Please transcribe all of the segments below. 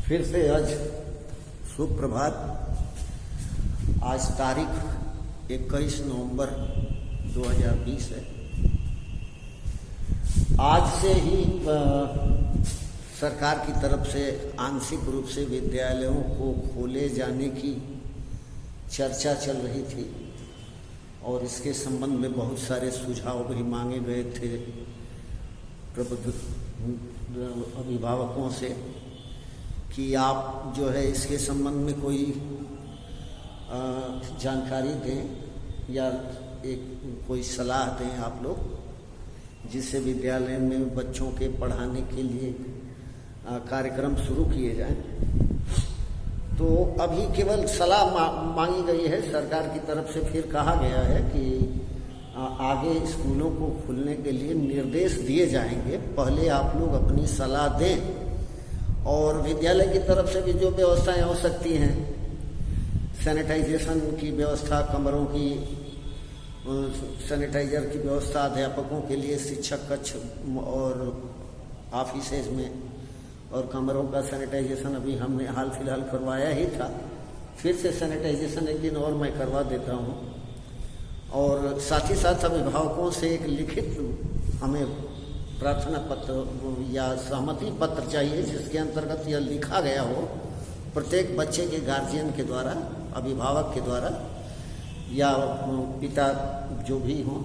फिर से आज सुप्रभात। आज तारीख 21 नवंबर 2020 है। आज से ही सरकार की तरफ से आंशिक रूप से विद्यालयों को खोले जाने की चर्चा चल रही थी और इसके संबंध में बहुत सारे सुझाव भी मांगे गए थे प्रबुद्ध अभिभावकों से कि आप जो है इसके संबंध में कोई जानकारी दें या कोई सलाह दें आप लोग, जिससे विद्यालय में बच्चों के पढ़ाने के लिए कार्यक्रम शुरू किए जाएं। तो अभी केवल सलाह मांगी गई है सरकार की तरफ से। फिर कहा गया है कि आगे स्कूलों को खुलने के लिए निर्देश दिए जाएंगे। पहले आप लोग अपनी सलाह दें और विद्यालय की तरफ से भी जो व्यवस्थाएं हो सकती हैं, सैनिटाइजेशन की व्यवस्था, कमरों की सैनिटाइजर की व्यवस्था, अध्यापकों के लिए शिक्षक कक्ष और ऑफिसेज में और कमरों का सैनिटाइजेशन अभी हमने हाल फिलहाल करवाया ही था। फिर से सैनिटाइजेशन एक दिन और मैं करवा देता हूँ। और साथ ही साथ अभिभावकों से एक लिखित हमें प्रार्थना पत्र या सहमति पत्र चाहिए, जिसके अंतर्गत यह लिखा गया हो प्रत्येक बच्चे के गार्जियन के द्वारा, अभिभावक के द्वारा या पिता जो भी हों,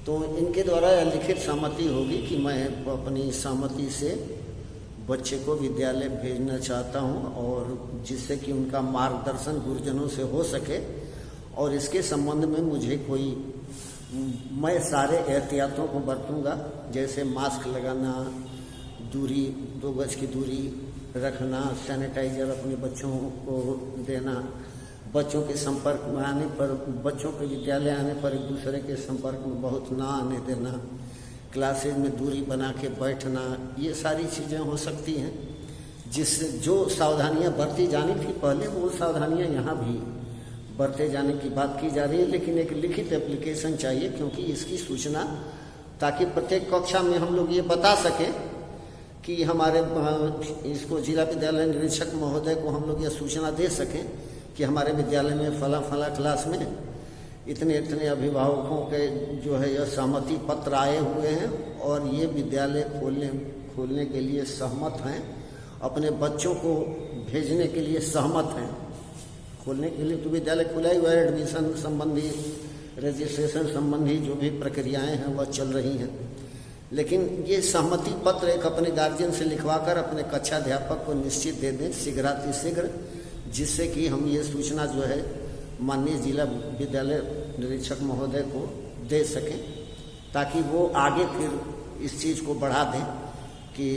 तो इनके द्वारा यह लिखित सहमति होगी कि मैं अपनी सहमति से बच्चे को विद्यालय भेजना चाहता हूं और जिससे कि उनका मार्गदर्शन गुरुजनों से हो सके। और इसके संबंध में मैं सारे एहतियातों को बरतूंगा, जैसे मास्क लगाना, दूरी 2 गज की दूरी रखना, सैनिटाइजर अपने बच्चों को देना, बच्चों के संपर्क में आने पर, बच्चोों के विद्यालय आने पर एक दूसरे के संपर्क में बहुत ना आने देना, क्लासेज में दूरी बना के बैठना, ये सारी चीज़ें हो सकती हैं। जिससे जो सावधानियां बरती जानी थी पहले, वो सावधानियां यहाँ भी बरते जाने की बात की जा रही है। लेकिन एक लिखित एप्लीकेशन चाहिए, क्योंकि इसकी सूचना, ताकि प्रत्येक कक्षा में हम लोग ये बता सकें कि हमारे इसको जिला विद्यालय निरीक्षक महोदय को हम लोग यह सूचना दे सकें कि हमारे विद्यालय में फला क्लास में इतने अभिभावकों के जो है यह सहमति पत्र आए हुए हैं और ये विद्यालय खोलने के लिए सहमत हैं, अपने बच्चों को भेजने के लिए सहमत हैं। खोलने के लिए तो विद्यालय खुला ही हुआ है, एडमिशन संबंधी, रजिस्ट्रेशन संबंधी जो भी प्रक्रियाएं हैं वह चल रही हैं। लेकिन ये सहमति पत्र एक अपने गार्जियन से लिखवाकर अपने कक्षाध्यापक को निश्चित दे दें शीघ्रातिशीघ्र, जिससे कि हम ये सूचना जो है माननीय जिला विद्यालय निरीक्षक महोदय को दे सकें, ताकि वो आगे फिर इस चीज़ को बढ़ा दें कि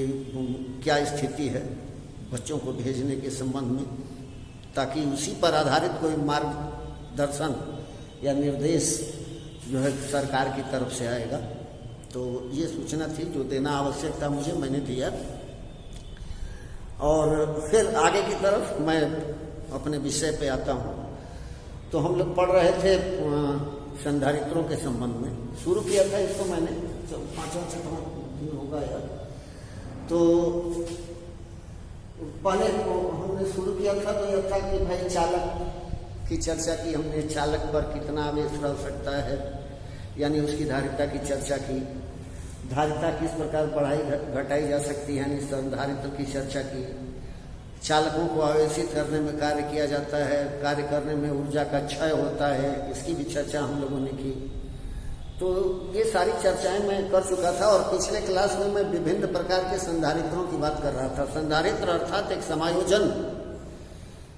क्या स्थिति है बच्चों को भेजने के संबंध में, ताकि उसी पर आधारित कोई मार्गदर्शन या निर्देश जो है सरकार की तरफ से आएगा। तो ये सूचना थी जो देना आवश्यक था मुझे, मैंने दिया। और फिर आगे की तरफ मैं अपने विषय पे आता हूँ। तो हम लोग पढ़ रहे थे संधारित्रों के संबंध में, शुरू किया था इसको मैंने 5-6 दिन होगा यार। तो पहले हमने शुरू किया था तो यह था कि भाई चालक की चर्चा की हमने, चालक पर कितना आवेश रह सकता है, यानी उसकी धारिता की चर्चा की, धारिता किस प्रकार बढ़ाई घटाई जा सकती है, यानी संधारित्र की चर्चा की, चालकों को आवेशित करने में कार्य किया जाता है, कार्य करने में ऊर्जा का क्षय होता है, इसकी भी चर्चा हम लोगों ने की। तो ये सारी चर्चाएं मैं कर चुका था और पिछले क्लास में मैं विभिन्न प्रकार के संधारित्रों की बात कर रहा था। संधारित्र अर्थात एक समायोजन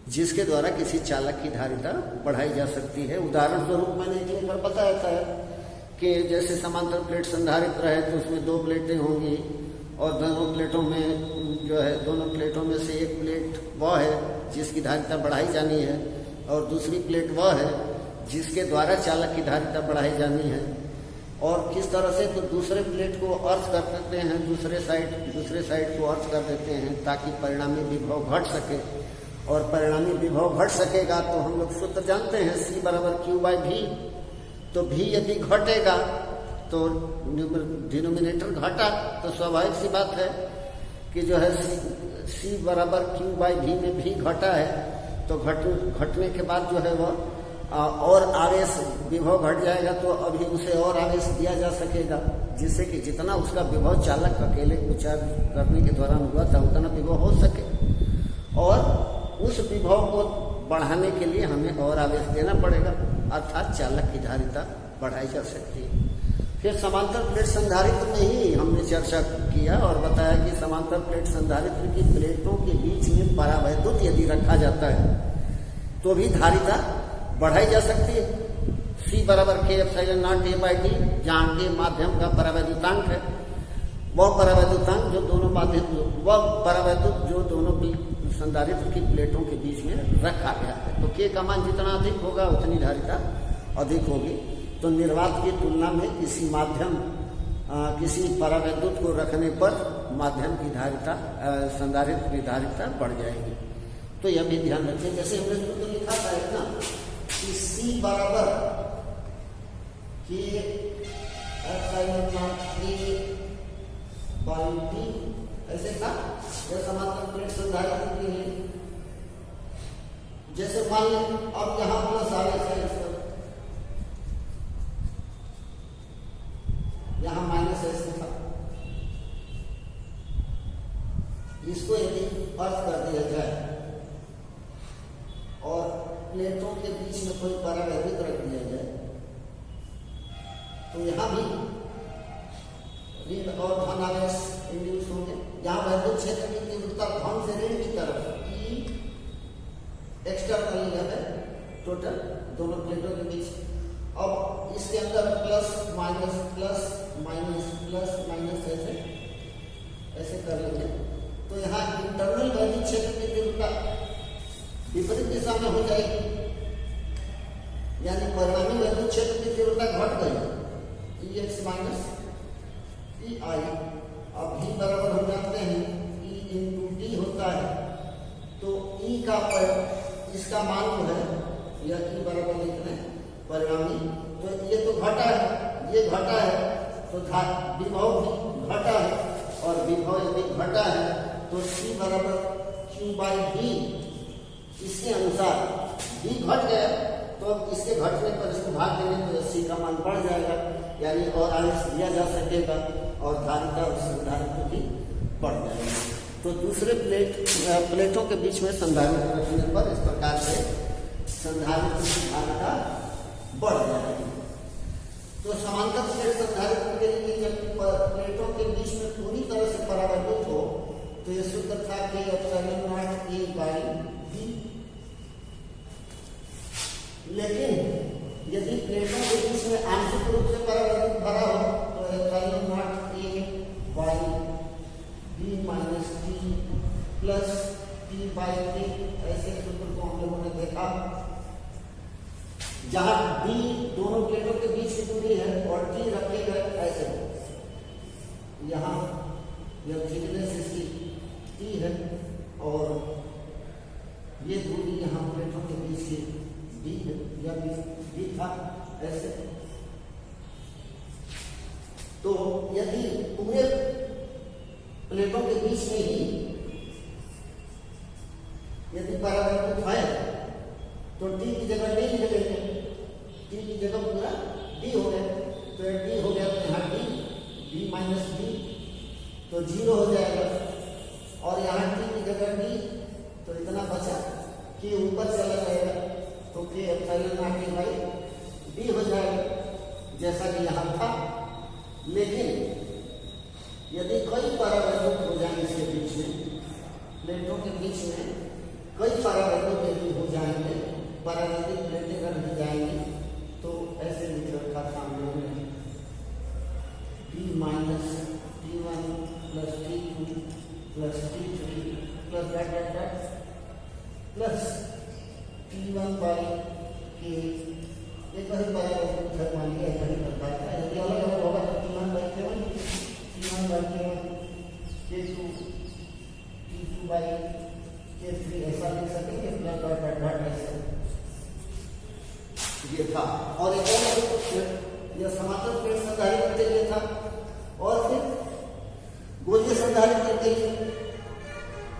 जिसके द्वारा किसी चालक की धारिता बढ़ाई जा सकती है। उदाहरण स्वरूप मैंने एक बार बताया था कि जैसे समांतर प्लेट संधारित्र है तो उसमें 2 प्लेटें होंगी और दोनों प्लेटों में जो है, दोनों प्लेटों में से एक प्लेट वह है जिसकी धारिता बढ़ाई जानी है और दूसरी प्लेट वह है जिसके द्वारा चालक की धारिता बढ़ाई जानी है। और किस तरह से, तो दूसरे प्लेट को अर्थ कर देते हैं, दूसरे साइड को अर्थ कर देते हैं ताकि परिणामी विभव घट सके। और परिणामी विभव घट सकेगा तो हम लोग सूत्र जानते हैं C = Q/V। तो V यदि घटेगा तो डिनोमिनेटर घटा तो स्वाभाविक सी बात है कि जो है C बराबर Q बाई V में भी घटा है, तो घटने के बाद जो है वह और आवेश विभव घट जाएगा, तो अभी उसे और आवेश दिया जा सकेगा, जिससे कि जितना उसका विभव चालक अकेले विचार करने के दौरान हुआ था उतना विभव हो सके, और उस विभव को बढ़ाने के लिए हमें और आवेश देना पड़ेगा, अर्थात चालक की धारिता बढ़ाई जा सकती है। फिर समांतर प्लेट संधारित्र में ही हमने चर्चा किया और बताया कि समांतर प्लेट संधारित्र की प्लेटों के बीच में परावैद्युत यदि रखा जाता है तो भी धारिता बढ़ाई जा सकती है। C बराबर K epsilon not A by D, जहाँ के माध्यम का परावैद्युतांक है, वह परावैद्युतांक जो दोनों माध्यम वह परावैद्युत जो दोनों संधारित्र की प्लेटों के बीच में रखा गया है, तो K का मान जितना अधिक होगा उतनी धारिता अधिक होगी। तो निर्वात की तुलना में किसी माध्यम किसी परावैद्युत को रखने पर माध्यम की धारिता संधारित्र की धारिता बढ़ जाएगी। तो यह भी ध्यान रखें, जैसे हमने सूत्र लिखा था ना कि C बराबर K epsilon not A by D, ऐसे था यह समांतर प्लेट संधारित्र के लिए। जैसे मान लें अब यहाँ प्लस आवेश है, इसका यहाँ माइनस ऐसे था, इसको यदि अर्थ कर दिया जाए और प्लेटों के बीच में कोई परावैद्युत रख दिया जाए, तो यहाँ भी ऋण और धन आवेश इंड्यूस होंगे। यहाँ वैद्युत क्षेत्र की तीव्रता धन से ऋण की तरफ E एक्सटर्नल है टोटल दोनों प्लेटों के बीच। अब इसके अंदर plus minus plus minus plus minus ऐसे कर लेंगे, तो यहाँ इंटरनल वैद्युत क्षेत्र की तीव्रता विपरीत दिशा में हो जाएगी, यानी परिणामी वैद्युत क्षेत्र की तीव्रता घट गई, EX माइनस EI। अब V बराबर हम जानते हैं E इंटू D होता है, तो E का इसका मान जो है यह E बराबर लिख रहे हैं परिणामी, तो ये तो घटा है, ये घटा है, तो विभव भी घटा है, और विभव यदि घटा है तो C बराबर Q बाई V, इसके अनुसार V घट गया तो अब इसके घटने पर इसको भाग देंगे तो C का मान बढ़ जाएगा, यानी और आवेश दिया जा सकेगा और धारिता और संधारित्र भी बढ़ जाएगी। तो दूसरे प्लेटों के बीच में संधारित्र रखने पर इस प्रकार से संधारित्र की धारिता बढ़ जाएगी। तो समांतर प्लेट संधारित्र के लिए जब प्लेटों के बीच में पूरी तरह से परावैद्युत हो तो यह सूत्र था कि epsilon not A by D। लेकिन यदि प्लेटों के बीच में आंशिक रूप से परावैद्युत भरा हो तो epsilon not A by B minus T plus T by T, ऐसे सूत्र को हम लोगों ने देखा, जहां D दोनों प्लेटों के बीच की दूरी है और T रखे गए ऐसे, यहाँ यह थिकनेस इसकी T है और ये दूरी यहाँ प्लेटों के बीच की D है, यह भी D था ऐसे। तो यदि पूरे प्लेटों के बीच में ही यदि परावैद्युत है तो T की जगह D लिख लेंगे, T की जगह पूरा D हो गया, तो D हो गया तो यहाँ D माइनस D तो 0 हो जाएगा, और यहाँ T की जगह D तो इतना बचा कि ऊपर चला जाएगा, तो K epsilon not A by D हो जाएगा जैसा कि यहाँ था। लेकिन यदि कई परावैद्युत हो जाए इसके बीच में, प्लेटों के बीच में कई परावैद्युत यदि हो जाएंगे, परावैद्युत प्लेटें रख जाएंगी, तो ऐसे लिख रखा था हम लोगों ने D minus T1 plus T2 plus T3 plus that plus T1 by K। एक बार परावैद्युत है मान लिया इतना ही करता है, यदि अलग अलग होगा तो T1 by K1 T1 by K1 K2 T2 by K3 ऐसा लिख सकेंगे, प्लस डॉट ऐसे ये था। और एक और यह समांतर प्लेट संधारित्र के लिए था, और फिर गोलीय संधारित्र के लिए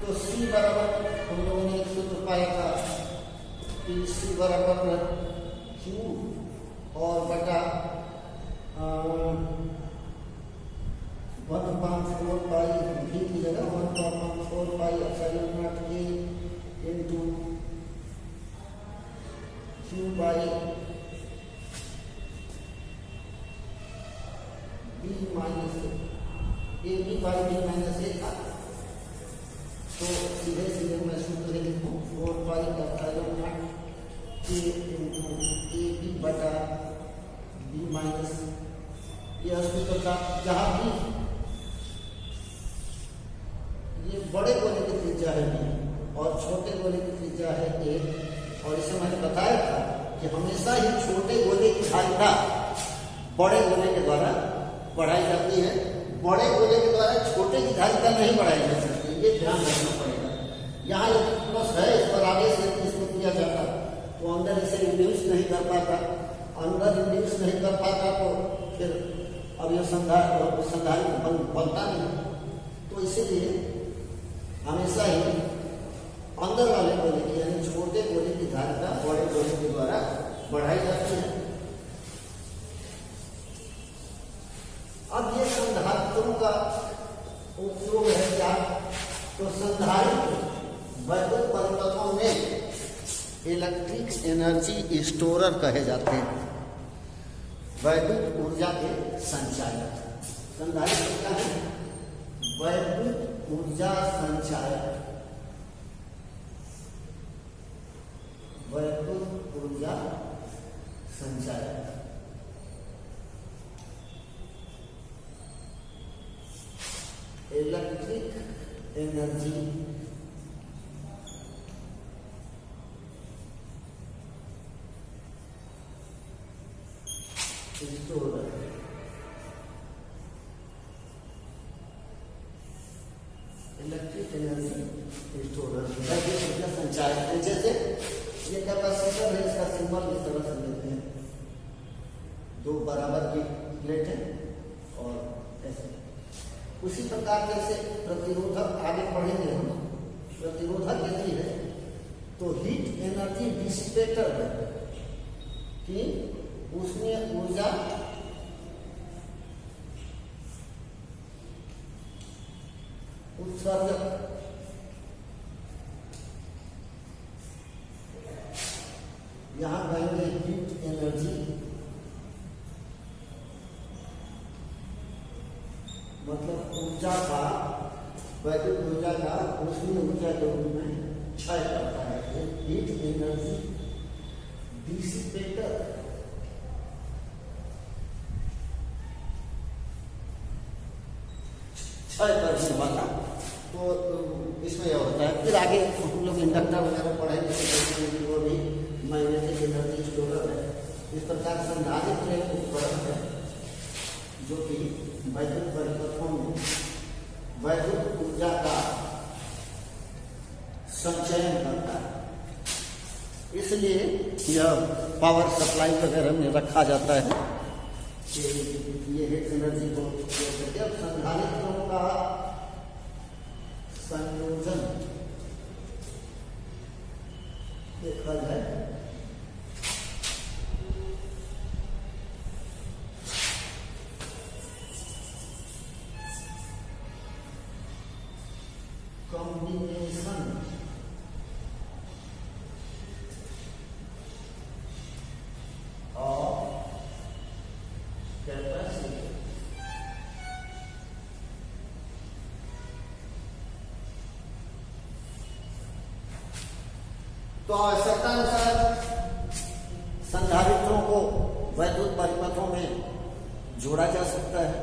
तो PC बराबर हम लोगों ने एक सूत्र पाया था, PC बराबर Q और बटा 1/4 पाई V की जगह 1/4 pi epsilon not A into Q by B minus AB by B minus A था। तो सीधे सीधे मैं सूत्र लिखूं 4 pi epsilon not A into AB बटा B माइनस, यह सूत्र था। जहां भी ये बड़े गोले की त्रिज्या है B और छोटे गोले की त्रिज्या है A, और इसे मैंने बताया था कि हमेशा ही छोटे गोले की धारिता बड़े गोले के द्वारा बढ़ाई जाती है, बड़े गोले के द्वारा छोटे की धारिता नहीं बढ़ाई जा सकती, ये ध्यान रखना पड़ेगा। यहाँ यदि प्लस है, इस पर आगे से इसको किया जाता तो अंदर इसे इंड्यूस नहीं कर पाता, अंदर इंड्यूस नहीं कर पाता तो फिर अब यह संधारित्र बनता नहीं। तो इसीलिए हमेशा ही अंदर वाले गोले की यानी छोटे गोले की धारिता बड़े गोले के द्वारा बढ़ाई जाती है। अब ये संधारित्रों का उपयोग है क्या? तो संधारित्र वैद्युत परिपथों में इलेक्ट्रिक एनर्जी स्टोरर कहे जाते हैं, वैद्युत ऊर्जा के संचायक। संधारित्र क्या है? वैद्युत ऊर्जा संचायक, वैद्युत ऊर्जा संचायक। इलेक्ट्रिक एनर्जी स्टोरर, इलेक्ट्रिक एनर्जी स्टोरर, वैद्युत ऊर्जा संचायक। जैसे ये कैपेसिटर है, इसका सिंबल इस तरह से लेते हैं, दो बराबर की प्लेट है और ऐसे। उसी प्रकार जैसे प्रतिरोधक, आगे पढ़ेंगे हम, प्रतिरोधक यदि है तो हीट एनर्जी डिसिपेटर है कि उसमें ऊर्जा उत्सर्जक, यहां कहेंगे हीट एनर्जी, मतलब ऊर्जा का, वैद्युत ऊर्जा का उसमें ऊर्जा के रूप में क्षय करता है। हीट एनर्जी डिसिपेटर, क्षय करने वाला। तो इसमें यह होता है। फिर आगे हम लोग इंडक्टर वगैरह पढ़ेंगे, वो भी मैग्नेटिक एनर्जी स्टोरर है। इस प्रकार संधारित्र एक उपकरण है जो कि वैद्युत परिपथों में वैद्युत ऊर्जा का संचयन करता है। इसलिए यह पावर सप्लाई वगैरह में रखा जाता है कि ये हीट एनर्जी को जब संधारित्रों का संयोजन देखा जाए कॉम्बिनेशन ऑफ कैपेसिटी तो आवश्यकता अनुसार संधारित्रों को वैद्युत परिपथों में जोड़ा जा सकता है।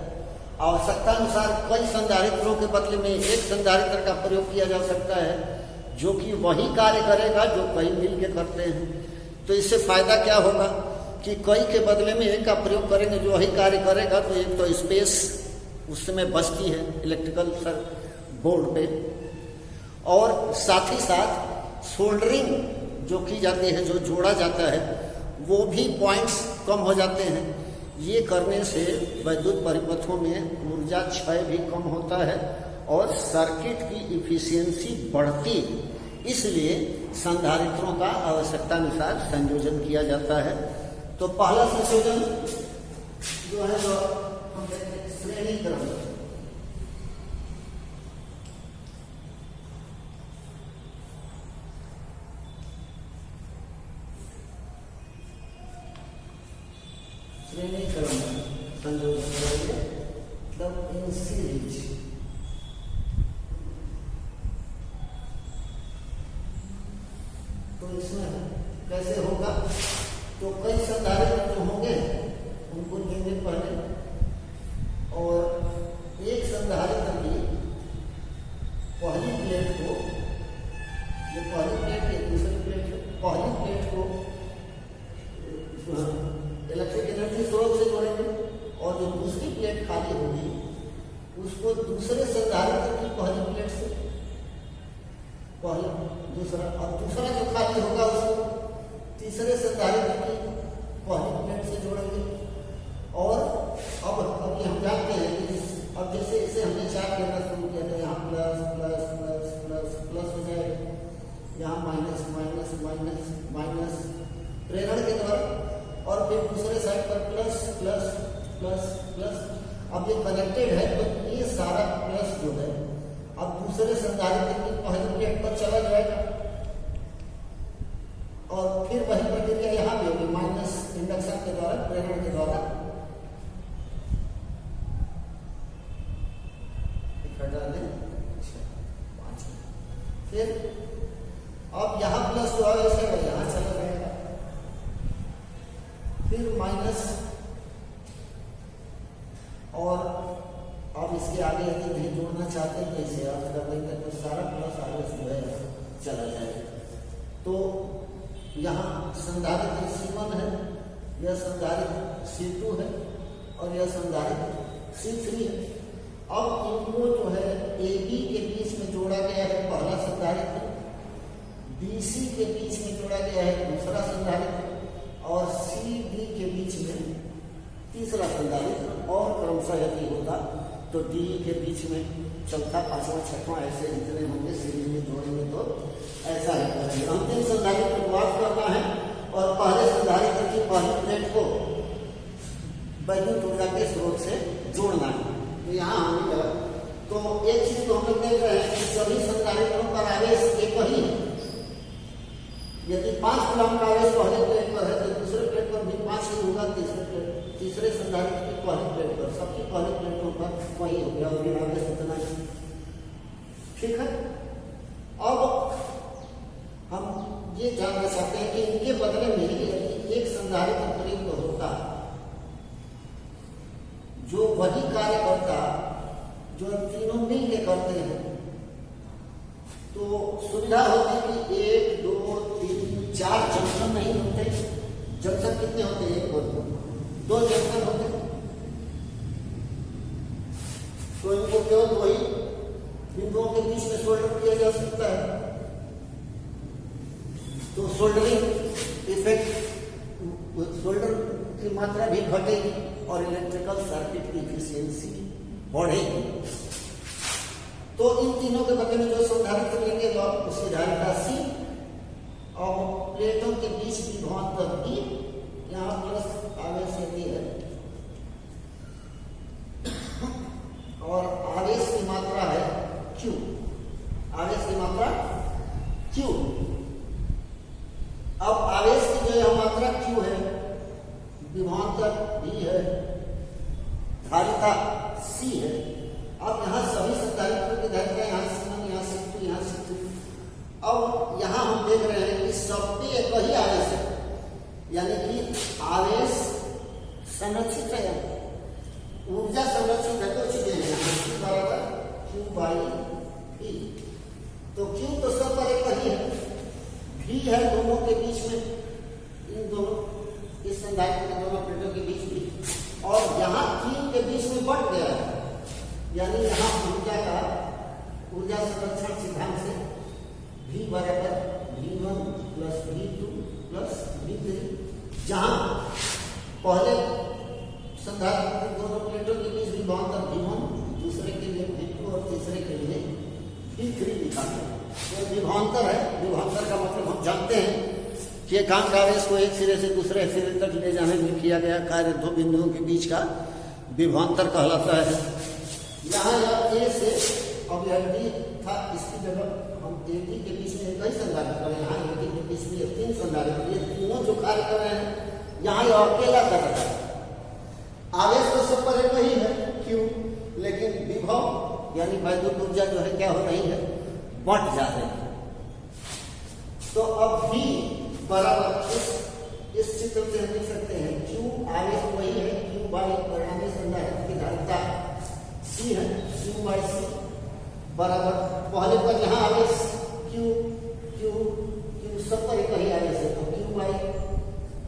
आवश्यकता अनुसार कई संधारित्रों के बदले में एक संधारित्र का प्रयोग किया जा सकता है जो कि वही कार्य करेगा जो कई मिलकर करते हैं। तो इससे फायदा क्या होगा कि कई के बदले में एक का प्रयोग करेंगे जो वही कार्य करेगा, तो एक तो स्पेस उस समय बचती है इलेक्ट्रिकल बोर्ड पे, और साथ ही साथ सोल्डरिंग जो की जाती है, जो जोड़ा जाता है, वो भी पॉइंट्स कम हो जाते हैं। ये करने से वैद्युत परिपथों में ऊर्जा क्षय भी कम होता है और सर्किट की इफिशियंसी बढ़ती, इसलिए संधारित्रों का आवश्यकतानुसार संयोजन किया जाता है। तो पहला संयोजन जो है वो हम कहते हैं श्रेणी क्रम। श्रेणी क्रम संयोजन करेंगे तब इन सीरीज। तो इसमें कैसे होगा, तो कई संधारित्र जो होंगे उनको लेंगे पहले, और एक संधारित्र की पहली प्लेट को, ये पहली प्लेट है, दूसरी प्लेट, पहली प्लेट को इलेक्ट्रिक एनर्जी स्रोत से जोड़ेंगे, और जो दूसरी प्लेट खाली होगी उसको दूसरे संधारित्र की पहली प्लेट से, पहला दूसरा, और दूसरा जो खाली होगा उसको तीसरे संधारित्र की पहली प्लेट से जोड़ेंगे। और अब ये हम जानते हैं कि अब जैसे इसे हमने चार्ज करना शुरू किया था, यहाँ plus plus plus plus plus हो जाएगा, यहाँ माइनस माइनस माइनस माइनस प्रेरण के द्वारा, और फिर दूसरे साइड पर प्लस प्लस प्लस प्लस। अब ये कनेक्टेड है तो ये सारा प्लस जो है अब दूसरे संधारित्र की पहली प्लेट पर चला जाएगा, और फिर वही प्रक्रिया यहाँ भी होगी, माइनस इंडक्शन के द्वारा, प्रेरण के द्वारा फिर अब यहाँ प्लस जो है ऐसे यहाँ चला जाएगा, फिर माइनस, और अब इसके आगे यदि नहीं जोड़ना चाहते तो इसे अर्थ कर देंगे तो सारा प्लस आगे जो है चला जाएगा। तो यहाँ संधारित्र C1 है, यह संधारित्र C2 है, और यह संधारित्र C3 है। अब इनको जो है AB के बीच में जोड़ा गया है पहला संधारित्र, BC के बीच में जोड़ा गया है दूसरा संधारित्र, और CD के बीच में तीसरा संधारित्र, और क्रमशः यदि होगा तो D के बीच में चौथा, पांचवा, छठवां, ऐसे जितने होंगे सीरीज में जोड़ेंगे तो ऐसा ही करेंगे। अंतिम संधारित्र को वापस करना है और पहले संधारित्र की पहली प्लेट को वैद्युत ऊर्जा के स्रोत से जोड़ना है। तो यहाँ हमने कहा, तो एक चीज तो हम लोग देख रहे हैं कि सभी संधारित्रों पर आवेश एक ही है। यदि 5 कूलम का आवेश पहले प्लेट पर है तो दूसरे प्लेट पर भी 5 ही होगा, तीसरे संधारित्र की पहली प्लेट पर, सबकी पहली प्लेटों पर वही हो गया, और आवेश इतना ही। ठीक है, अब हम ये जानना चाहते हैं कि इनके बदले में यदि एक संधारित्र प्रयुक्त होता जो वही कार्य करता जो तीनों मिल के करते हैं, तो सुविधा होती कि 1 2 3 4 जंक्शन नहीं होते। जंक्शन कितने होते हैं? 2 जंक्शन होते हैं। तो इनको केवल वही बिंदुओं के बीच में सोल्डर किया जा सकता है। तो सोल्डरिंग इफेक्ट, सोल्डर की मात्रा भी घटेगी और इलेक्ट्रिकल सर्किट की इफिशियंसी बढ़ेगी। तो इन तीनों के बदले में जो संधारित्र लेंगे तो आप उसकी धारिता C और प्लेटों के बीच विभवांतर E, यहाँ प्लस आवेश यदि है और आवेश की मात्रा है Q, आवेश की मात्रा Q। अब आवेश की जो यह मात्रा Q है, विभवांतर V है, धारिता C है। अब यहाँ सभी संधारित्रों की धारिता यहाँ C1, यहाँ C2, यहाँ C2। अब यहाँ हम देख रहे हैं कि सब पे एक ही आवेश है, यानी कि आवेश संरक्षित है, ऊर्जा संरक्षित है। तो चीजें हैं Q बराबर Q/V। तो Q तो सब पर एक ही है, V है दोनों के बीच में, इन दोनों इस संधारित्र के दोनों प्लेटों के बीच में, और यहाँ तीन के बीच में बढ़ गया है, यानी यहाँ ऊर्जा का ऊर्जा संरक्षण सिद्धांत से V बराबर V1 plus V2 plus V3, जहाँ पहले संधारित्र दोनों प्लेटों के बीच विभवांतर V1, दूसरे के लिए V2 और तीसरे के ये विभवांतर है। विभवांतर का मतलब हम जानते हैं कि एकांक आवेश को एक सिरे से दूसरे सिरे तक ले जाने में किया गया कार्य दो बिंदुओं के बीच का विभवांतर कहलाता है। यहाँ यह ए से अब यह डी था, इसकी जगह हम ए डी के बीच में कई संधारित्र कर रहे हैं। यहाँ ए डी के बीच में 3 संधारित्र, ये तीनों जो कार्य कर रहे हैं यहाँ यह अकेला कर रहा है। आवेश तो सब पर एक ही है क्यों, लेकिन विभव यानी वैद्युत ऊर्जा जो है क्या हो रही है, बढ़ जा रही है। तो अब भी बराबर इस चित्र से हम लिख सकते हैं क्यू आवेश वही है, क्यू बाई परिणामी संधारित्र की धारिता सी है, क्यू बाई सी बराबर पहले पर यहाँ आवेश क्यू क्यू क्यू सब पर एक ही आवेश है, तो Q by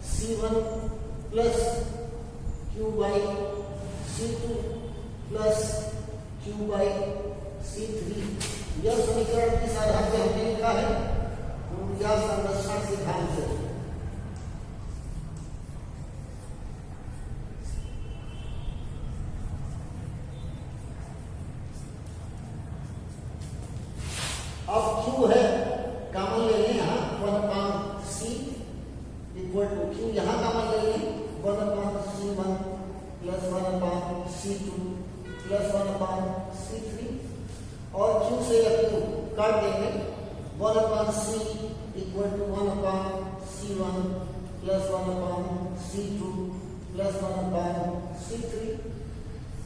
C1 plus Q by C2 plus Q by C3। यह समीकरण किस आधार पर हमने लिखा है, ऊर्जा संरक्षण सिद्धांत से। अब Q है कॉमन ले लें यहाँ 1/C इक्वल टू Q यहाँ कॉमन ले लें 1/C1 plus 1/C2 plus 1/C3 और Q से यह Q काट देंगे 1/C equal to 1/C1 plus 1/C2 plus 1/C3।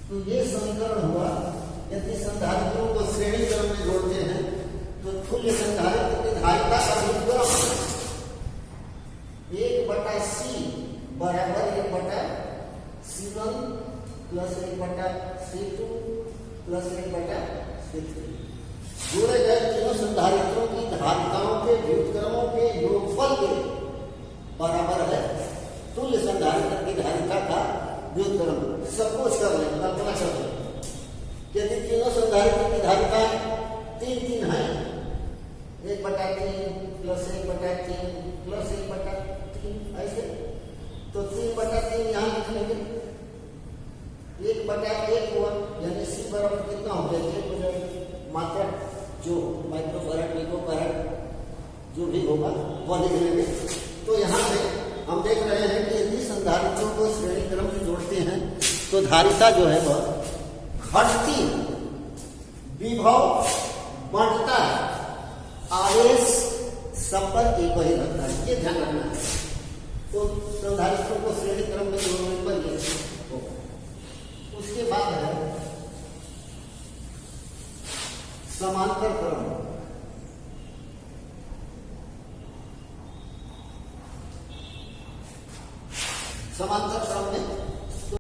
तो ये समीकरण हुआ। यदि संधारित्रों को श्रेणी क्रम में जोड़ते हैं तो तुल्य संधारित्र की धारिता का व्युत्क्रम 1/C बराबर 1/C1 plus 1/C2 plus 1/C3। जोड़े गए तीनों संधारित्रों की धारिताओं के व्युत्क्रमों के योगफल के बराबर है तुल्य संधारित्र की धारिता का व्युत्क्रम। सपोज कर लें, कल्पना कर लें यदि तीनों संधारित्र की धारिताएं 3 है, 1/3 प्लस 1/3 प्लस 1/3 ऐसे, तो 3/3 यहाँ लिख लेंगे। 1/1 हुआ यानी C बराबर कितना हो गया, 1 हो जाएगा। मात्रा जो माइक्रोफैराड पिकोफैराड जो भी होगा वह लिख लेंगे। तो यहाँ से हम देख रहे हैं कि यदि संधारित्रों को श्रेणी क्रम में जोड़ते हैं तो धारिता जो है वह घटती, विभव बढ़ता है, आवेश सब पर एक ही रहता है, ये ध्यान रखना है। तो संधारित्रों को श्रेणी क्रम में जोड़ने पर ये होगा। उसके बाद है समांतर क्रम। समांतर क्रम में